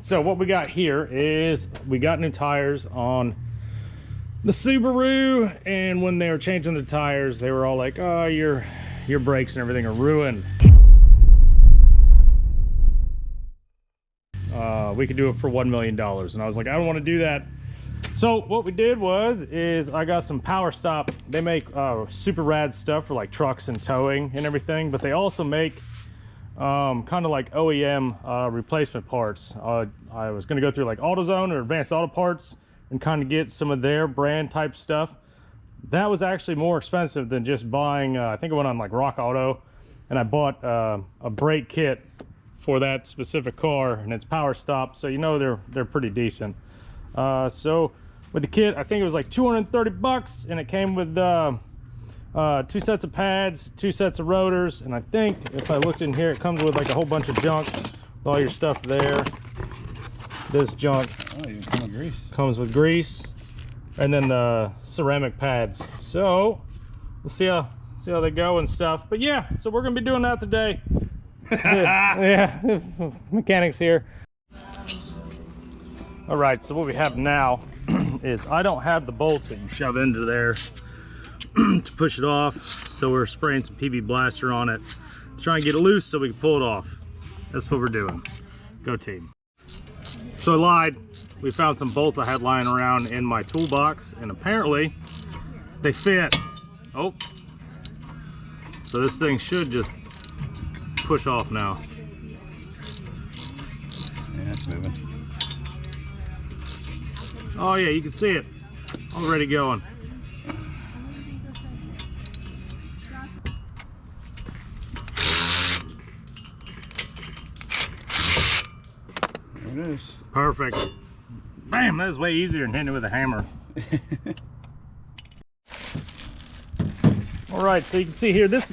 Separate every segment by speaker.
Speaker 1: So what we got here is we got new tires on the Subaru, and when they were changing the tires, they were all like, oh, your brakes and everything are ruined. We could do it for $1 million. And I was like, I don't want to do that. So what we did is I got some Power Stop. They make super rad stuff for like trucks and towing and everything, but they also make kind of like OEM replacement parts. I was going to go through like AutoZone or Advanced Auto Parts and kind of get some of their brand type stuff. That was actually more expensive than just buying, I think I went on like Rock Auto and I bought a brake kit for that specific car, and it's Power Stop, so you know they're pretty decent. So with the kit, I think it was like 230 bucks, and it came with 2 sets of pads, 2 sets of rotors, and I think if I looked in here, it comes with like a whole bunch of junk with all your stuff there. This junk
Speaker 2: even comes with grease.
Speaker 1: Comes with grease, and then the ceramic pads. So we'll see how they go and stuff. But yeah, so we're gonna be doing that today. Yeah, mechanics here. All right, so what we have now is I don't have the bolts that you shove into there to push it off, so we're spraying some PB Blaster on it to try and get it loose so we can pull it off. That's what we're doing. Go team. So I lied. We found some bolts I had lying around in my toolbox, and apparently they fit. Oh, so this thing should just push off now.
Speaker 2: Yeah, it's moving.
Speaker 1: Oh yeah, you can see it already going.
Speaker 2: There it is.
Speaker 1: Perfect. Bam, that was way easier than hitting it with a hammer. All right, so you can see here, the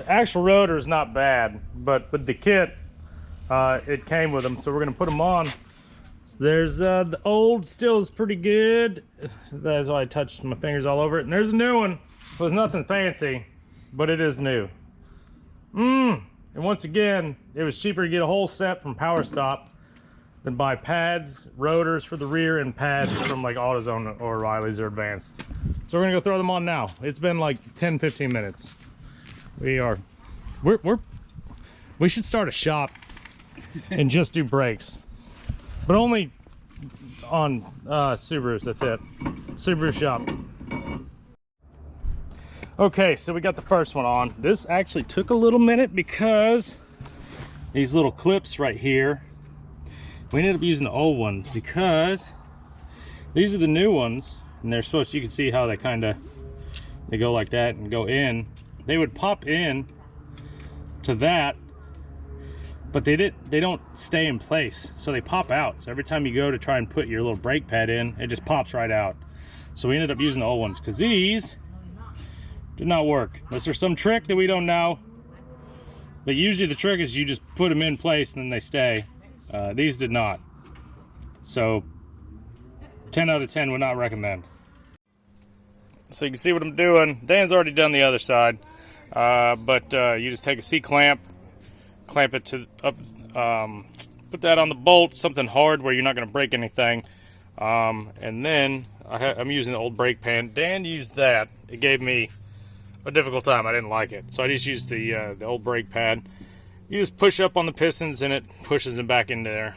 Speaker 1: actual rotor is not bad, but with the kit, it came with them, so we're gonna put them on. So there's the old, still is pretty good. That's why I touched my fingers all over it. And there's a new one. It was nothing fancy, but it is new. And once again, it was cheaper to get a whole set from Power Stop than buy pads, rotors for the rear, and pads from like AutoZone or O'Reilly's or Advanced. So we're gonna go throw them on now. It's been like 10-15 minutes. We should start a shop and just do brakes, but only on Subarus. That's it. Subaru shop. Okay, so we got the first one on. This actually took a little minute because these little clips right here, we ended up using the old ones because these are the new ones, and they're supposed to, you can see how they go like that and go in. They would pop in to that, but they don't stay in place, so they pop out. So every time you go to try and put your little brake pad in, it just pops right out. So we ended up using the old ones because these did not work, unless there's some trick that we don't know. But usually the trick is you just put them in place and then they stay. These did not. So 10 out of 10 would not recommend. So you can see what I'm doing. Dan's already done the other side, but you just take a C-clamp, clamp it to up, put that on the bolt, something hard where you're not going to break anything, and then I'm using the old brake pan. Dan used that. It gave me a difficult time. I didn't like it, so I just used the old brake pad. You just push up on the pistons and it pushes them back into there.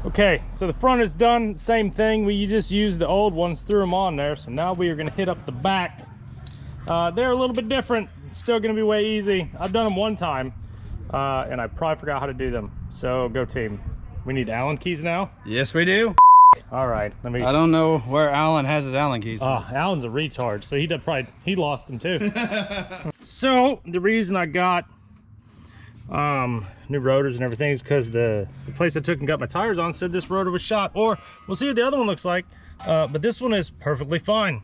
Speaker 1: Okay, so the front is done. Same thing. We just used the old ones, threw them on there. So now we are going to hit up the back. They're a little bit different. It's still going to be way easy. I've done them one time, and I probably forgot how to do them. So go team. We need Allen keys now.
Speaker 2: Yes, we do.
Speaker 1: All right, let me.
Speaker 2: I don't know where Allen has his Allen keys.
Speaker 1: Allen's a retard, so he lost them too. So the reason I got new rotors and everything is because the place I took and got my tires on said this rotor was shot, or we'll see what the other one looks like. But this one is perfectly fine.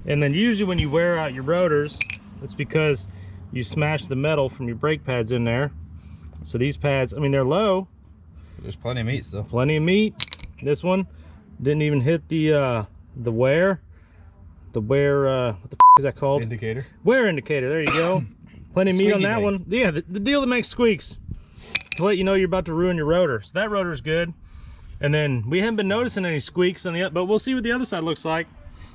Speaker 1: And then usually when you wear out your rotors, it's because you smash the metal from your brake pads in there. So these pads, I mean, they're low.
Speaker 2: There's plenty of meat still.
Speaker 1: Plenty of meat. This one didn't even hit the wear. The wear, what the f is that called?
Speaker 2: Indicator. Wear
Speaker 1: indicator, there you go. Plenty of meat on that one. Yeah, the deal that makes squeaks. to let you know you're about to ruin your rotor. So that rotor's good. And then we haven't been noticing any squeaks on the other, but we'll see what the other side looks like.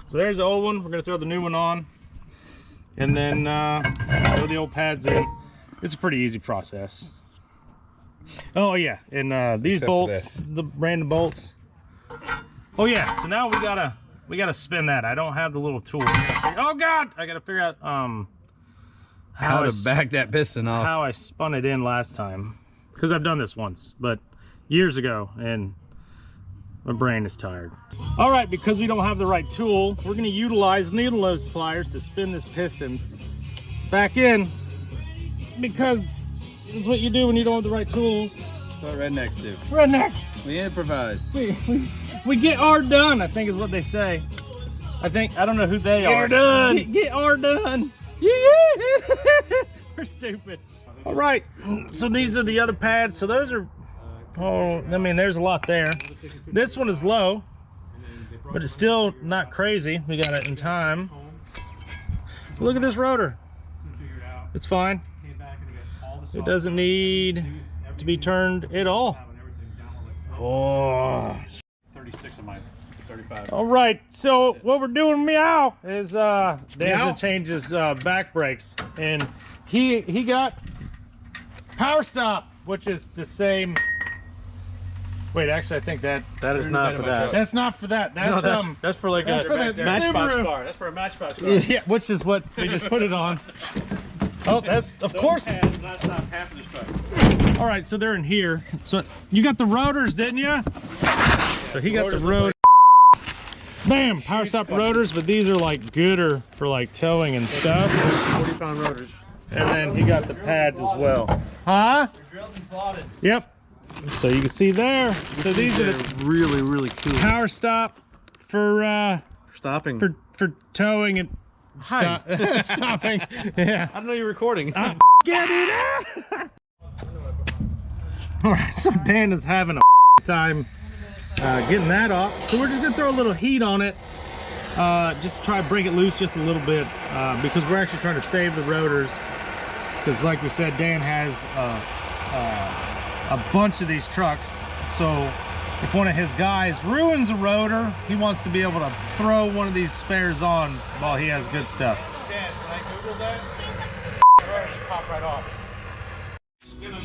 Speaker 1: So there's the old one. We're gonna throw the new one on, and then throw the old pads in. It's a pretty easy process. Oh yeah, and these bolts, the random bolts. Oh yeah, so now we gotta spin that. I don't have the little tool. Oh God, I gotta figure out
Speaker 2: how to back that piston off.
Speaker 1: How I spun it in last time, because I've done this once, but years ago, and my brain is tired. All right, because we don't have the right tool, we're gonna utilize needle nose pliers to spin this piston back in, because this is what you do when you don't have the right tools.
Speaker 2: That's what rednecks do.
Speaker 1: Redneck.
Speaker 2: We improvise.
Speaker 1: We get R done, I think is what they say. I don't know who they are.
Speaker 2: Get her done.
Speaker 1: Get R done. Yeah. We're stupid. All right, so these are the other pads. So those are, oh, I mean, there's a lot there. This one is low, but it's still not crazy. We got it in time. Look at this rotor. It's fine. It doesn't need to be turned at all. Oh.
Speaker 3: 36 of my 35.
Speaker 1: All right, so what we're doing meow is Dan's gonna change his back brakes, and he got power stop, which is the same. Wait, actually, I think that
Speaker 3: That is not for that.
Speaker 1: that's not for that. That's
Speaker 3: No, that's for like
Speaker 1: that's
Speaker 3: a
Speaker 1: for the
Speaker 3: Matchbox
Speaker 1: Subaru.
Speaker 3: car. That's for a Matchbox car.
Speaker 1: Yeah, which is what we just put it on. Oh, that's of course.
Speaker 3: That's not half of this truck.
Speaker 1: All right, so they're in here. So you got the rotors, didn't you? So he got the rotor. Bam, power stop rotors, but these are like gooder for like towing and stuff.
Speaker 3: 40-pound rotors.
Speaker 1: And then he got the pads as well. Huh? Yep. So you can see there. So these are the
Speaker 3: really, really cool.
Speaker 1: power stop for
Speaker 3: Stopping.
Speaker 1: for towing and stopping. Yeah.
Speaker 3: I don't know you're recording.
Speaker 1: Get it out! All right, so Dan is having a time getting that off. So we're just gonna throw a little heat on it, just to try to break it loose just a little bit, because we're actually trying to save the rotors. Because like we said, Dan has a bunch of these trucks. So if one of his guys ruins a rotor, he wants to be able to throw one of these spares on while he has good stuff.
Speaker 3: Dan, can I Google that? Pop right off.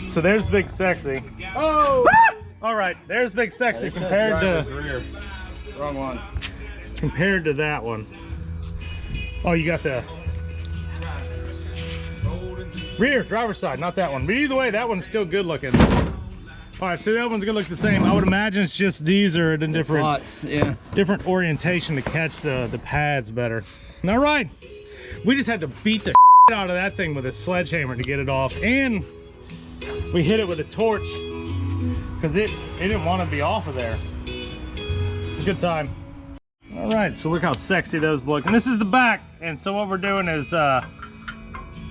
Speaker 1: So there's Big Sexy.
Speaker 3: Oh!
Speaker 1: All right, there's Big Sexy compared to
Speaker 2: Wrong one.
Speaker 1: that one. Oh, you got the rear driver's side, not that one. But either way, that one's still good looking. All right, so that one's gonna look the same. I would imagine it's just these are in different
Speaker 2: Slots, yeah.
Speaker 1: different orientation to catch the pads better. All right, we just had to beat the out of that thing with a sledgehammer to get it off, and we hit it with a torch because it didn't want to be off of there. It's a good time. All right, so look how sexy those look. And this is the back. And so what we're doing is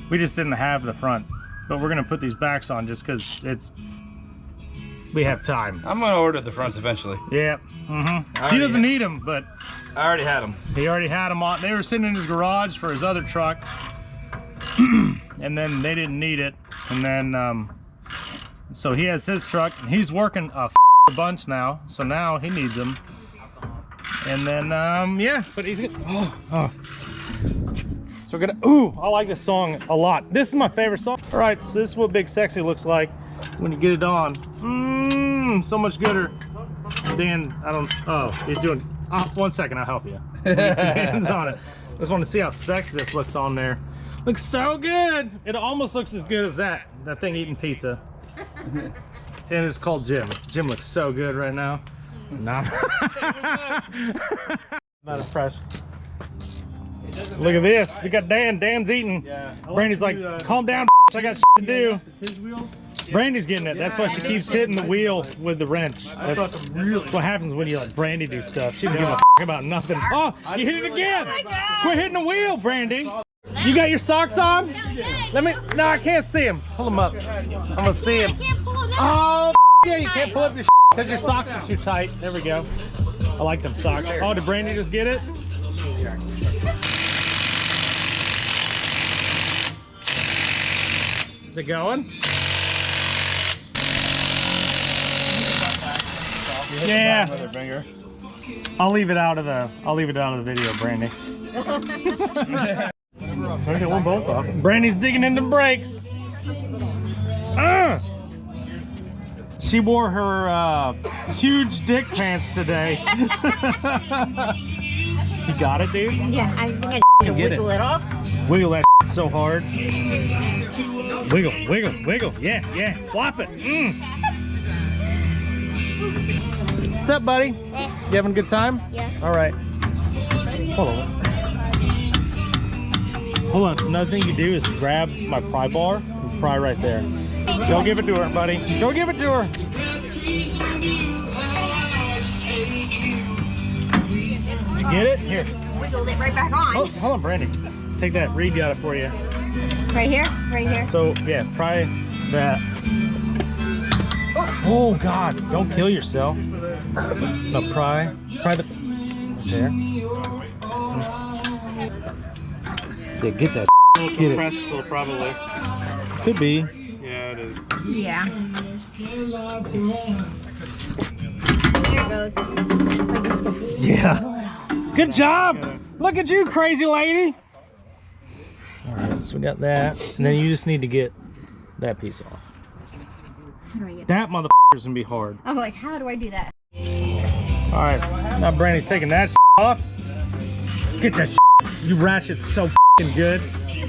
Speaker 1: we just didn't have the front, but we're gonna put these backs on just because we have time.
Speaker 2: I'm gonna order the fronts eventually.
Speaker 1: Yeah. He doesn't need them, but
Speaker 2: I already had them.
Speaker 1: he already had them on. They were sitting in his garage for his other truck, and then they didn't need it. And then so he has his truck, and he's working a bunch now, so now he needs them. And then yeah, but he's gonna so we're gonna I like this song a lot. This is my favorite song. All right, so this is what Big Sexy looks like when you get it on. So much gooder. Dan, he's doing 1 second, I'll help you. Let me get 2 hands on it. I just want to see how sexy this looks on there. Looks so good. It almost looks as good as that thing eating pizza. And it's called Jim. Jim looks so good right now. Nah.
Speaker 3: Not impressed.
Speaker 1: Look at this. We got Dan. Dan's eating.
Speaker 3: Yeah.
Speaker 1: Brandy's like, calm down, I got to do.
Speaker 3: His wheels?
Speaker 1: Brandy's getting it. That's why she keeps hitting the wheel with the wrench. That's what happens when you let Brandy do stuff. She doesn't give a about nothing. Oh, you hit it again. Quit hitting the wheel, Brandy. You got your socks on? Let me, no, I can't see him. Pull them up. I'm gonna see him. Oh, yeah, you can't pull up your because your socks are too tight. There we go. I like them socks. Oh, did Brandy just get it? Is it going? Yeah.
Speaker 3: Mother finger.
Speaker 1: I'll leave it out of the video, Brandy.
Speaker 3: Okay, one bolt off.
Speaker 1: Brandy's digging into brakes. She wore her huge dick pants today. You got it, dude?
Speaker 4: Yeah, I think I need to
Speaker 1: Get
Speaker 4: wiggle it off.
Speaker 1: Wiggle that so hard. Wiggle, wiggle, wiggle. Yeah, yeah. Flop it. What's up, buddy? You having a good time?
Speaker 4: Yeah.
Speaker 1: All right. Hold on. Hold on. Another thing you do is grab my pry bar and pry right there. Go give it to her, buddy. Go give it to her. You get it? Here.
Speaker 4: Wiggled it right back on.
Speaker 1: Oh, hold on, Brandy. Take that. Reed got it for you.
Speaker 4: Right here? Right here.
Speaker 1: So, yeah, pry that. Oh, God. Don't kill yourself. No, pry the... There. Yeah, get that. Get it.
Speaker 3: Still probably.
Speaker 1: Could be.
Speaker 3: Yeah, it is.
Speaker 4: Yeah. There it goes.
Speaker 1: Yeah. Good job. Look at you, crazy lady. All right, so we got that. And then you just need to get that piece off.
Speaker 4: How do I get
Speaker 1: That motherfucker's gonna be hard.
Speaker 4: I'm like, how do I do that?
Speaker 1: All right, now Brandy's taking that off. Get that You ratchet so good.
Speaker 4: Try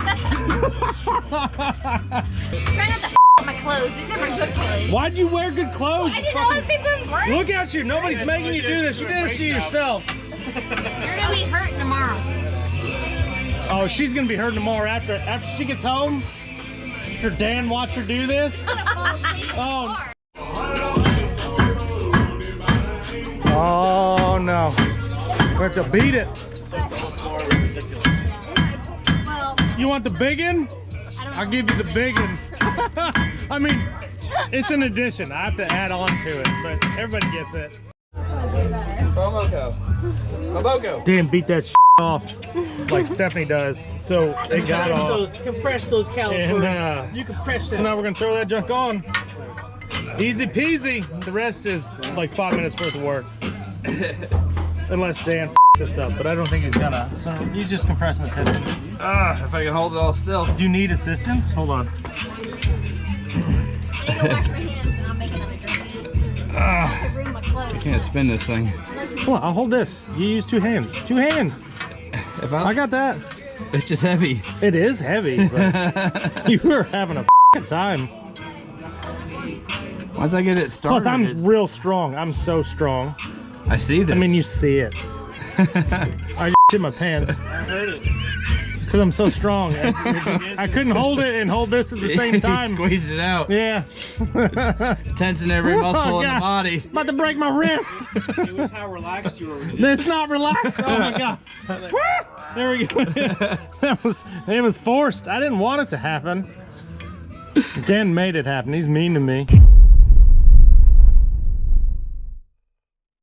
Speaker 4: not to up my clothes. These are my good clothes.
Speaker 1: Why'd you wear good clothes?
Speaker 4: I didn't know it was people break.
Speaker 1: Look at you. Nobody's making you do this. You did this to yourself.
Speaker 4: You're gonna be hurting tomorrow.
Speaker 1: Oh, she's gonna be hurting tomorrow after she gets home. After Dan watch her do this. Oh. Oh no. We have to beat it.
Speaker 4: Well,
Speaker 1: You want the big one? I'll give you the big one. I mean, it's an addition. I have to add on to it, but everybody gets it.
Speaker 2: Bobogo.
Speaker 1: Dan beat that off like Stephanie does, so it got off.
Speaker 5: Compress those calipers.
Speaker 1: And,
Speaker 5: You compress them.
Speaker 1: so now we're gonna throw that junk on. Easy peasy. The rest is like 5 minutes worth of work. Unless Dan this up, but I don't think he's gonna. So he's just compressing the piston.
Speaker 2: If I can hold it all still.
Speaker 1: Do you need assistance? Hold on.
Speaker 4: I need to wash my hands and I'll make another drink. I have to ruin my clothes.
Speaker 2: Can't spin this thing.
Speaker 1: Come on, I'll hold this. You use 2 hands. 2 hands.
Speaker 2: If
Speaker 1: I got that.
Speaker 2: It's just heavy.
Speaker 1: It is heavy, but you were having a time.
Speaker 2: Once I get it started.
Speaker 1: Plus, I'm real strong. I'm so strong.
Speaker 2: I see this.
Speaker 1: I mean, you see it. I shit my pants.
Speaker 3: I heard it.
Speaker 1: Because I'm so strong. I couldn't hold it and hold this at the same time.
Speaker 2: Squeeze it out.
Speaker 1: Yeah.
Speaker 2: Tensing every muscle in the body.
Speaker 1: About to break my wrist.
Speaker 3: It was how relaxed you were.
Speaker 1: That's not relaxed. Oh my God. There we go. It was forced. I didn't want it to happen. Dan made it happen. He's mean to me.